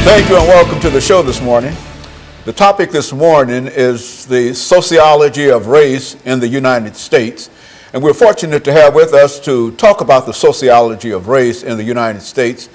Thank you and welcome to the show this morning. The topic this morning is the sociology of race in the United States. And we're fortunate to have with us to talk about the sociology of race in the United States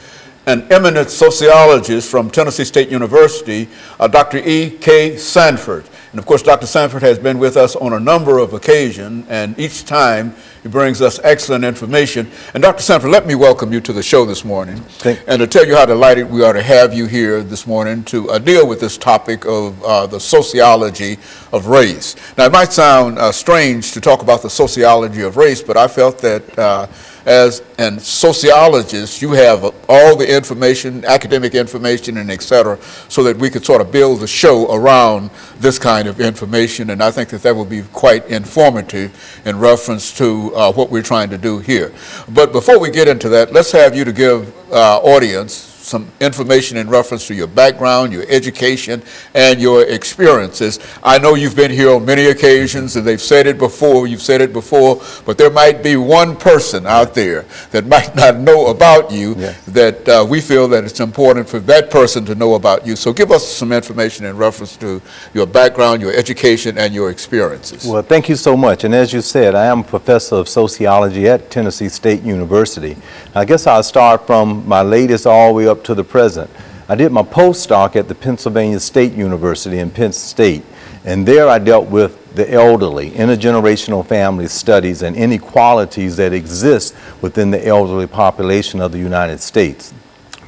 an eminent sociologist from Tennessee State University, Dr. EKSanford. And of course, Dr. Sanford has been with us on a number of occasions, and each time he brings us excellent information. And Dr. Sanford, let me welcome you to the show this morning, and to tell you how delighted we are to have you here this morning to deal with this topic of the sociology of race. Now, it might sound strange to talk about the sociology of race, but I felt that as a sociologist, you have all the information, academic information, and et cetera, so that we could sort of build the show around this kind of information. And I think that that will be quite informative in reference to what we're trying to do here. But before we get into that, let's have you to give our audience some information in reference to your background, your education, and your experiences. I know you've been here on many occasions, and they've said it before, you've said it before, but there might be one person out there that might not know about you, that we feel that it's important for that person to know about you. So give us some information in reference to your background, your education, and your experiences. Well, thank you so much. And as you said, I am a professor of sociology at Tennessee State University. I guess I'll start from my latest all the way up to the present. I did my postdoc at the Pennsylvania State University in Penn State, and there I dealt with the elderly, intergenerational family studies, and inequalities that exist within the elderly population of the United States.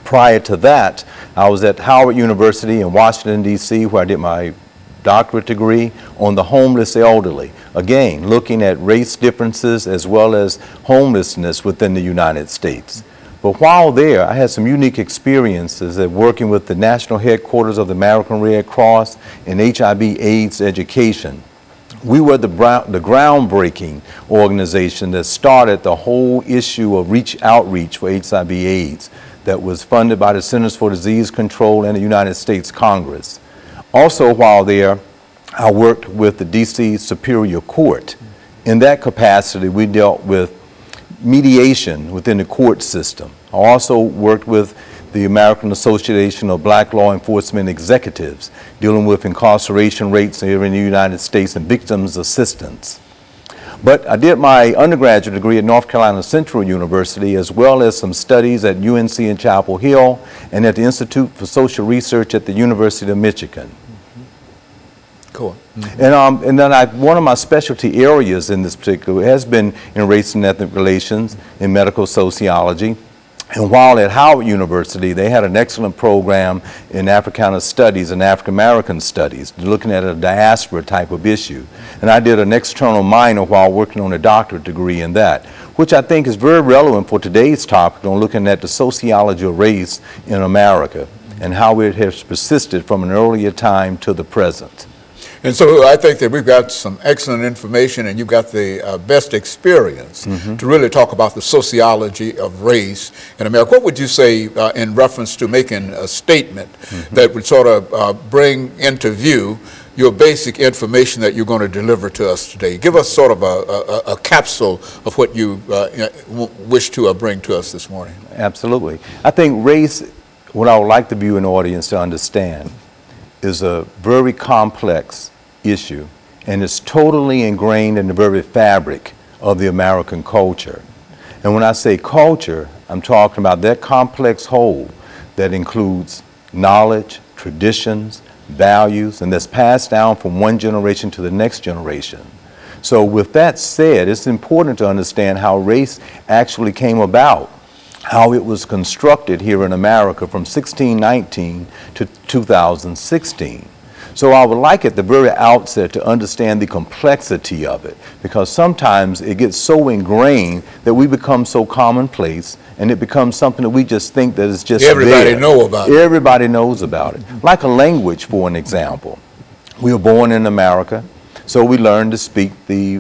Prior to that, I was at Howard University in Washington, D.C., where I did my doctorate degree on the homeless elderly, again looking at race differences as well as homelessness within the United States. But while there, I had some unique experiences at working with the national headquarters of the American Red Cross in HIV/AIDS education. We were the groundbreaking organization that started the whole issue of outreach for HIV/AIDS that was funded by the Centers for Disease Control and the United States Congress. Also, while there, I worked with the D.C. Superior Court. In that capacity, we dealt with mediation within the court system. I also worked with the American Association of Black Law Enforcement Executives, dealing with incarceration rates here in the United States and victims assistance. But I did my undergraduate degree at North Carolina Central University, as well as some studies at UNC in Chapel Hill and at the Institute for Social Research at the University of Michigan. Cool. And then one of my specialty areas in this particular has been in race and ethnic relations in medical sociology. And while at Howard University, they had an excellent program in Africana Studies and African American Studies, looking at a diaspora type of issue. And I did an external minor while working on a doctorate degree in that, which I think is very relevant for today's topic on looking at the sociology of race in America and how it has persisted from an earlier time to the present. And so I think that we've got some excellent information, and you've got the best experience to really talk about the sociology of race in America. What would you say in reference to making a statement that would sort of bring into view your basic information that you're going to deliver to us today? Give us sort of a capsule of what you wish to bring to us this morning. Absolutely. I think race, what I would like the viewing audience to understand, is a very complex issue, and it's totally ingrained in the very fabric of the American culture. And when I say culture, I'm talking about that complex whole that includes knowledge, traditions, values, and that's passed down from one generation to the next generation. So with that said, it's important to understand how race actually came about, how it was constructed here in America from 1619 to 2016. So I would like at the very outset to understand the complexity of it, because sometimes it gets so ingrained that we become so commonplace, and it becomes something that we just think that is just everybody know about it. Everybody knows about it. Like a language, for an example. We were born in America, so we learned to speak the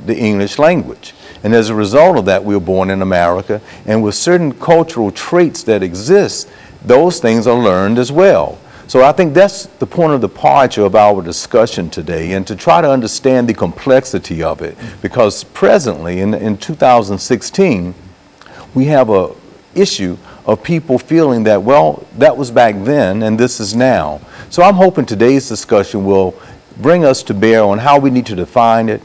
English language. And as a result of that, we were born in America, and with certain cultural traits that exist, those things are learned as well. So I think that's the point of departure of our discussion today, and to try to understand the complexity of it, because presently in 2016, we have an issue of people feeling that, well, that was back then and this is now. So I'm hoping today's discussion will bring us to bear on how we need to define it,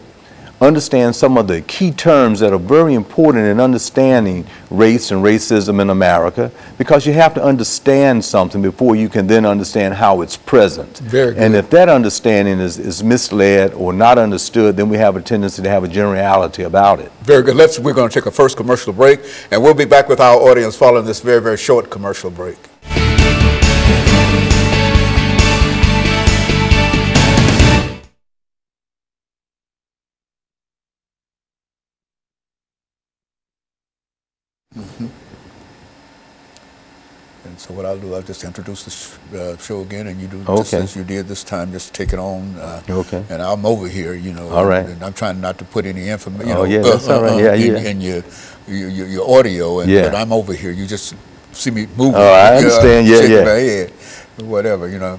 understand some of the key terms that are very important in understanding race and racism in America, because you have to understand something before you can then understand how it's present. Very good. And if that understanding is misled or not understood, then we have a tendency to have a generality about it. Very good. We're going to take a first commercial break, and we'll be back with our audience following this very, very short commercial break. And so what I'll do, I'll just introduce the show again, and you do just as you did this time, just take it on. And I'm over here, you know. All right. And I'm trying not to put any information, that's all right. in your audio, but I'm over here. You just see me moving. Oh, I understand. Shaking my head, whatever, you know.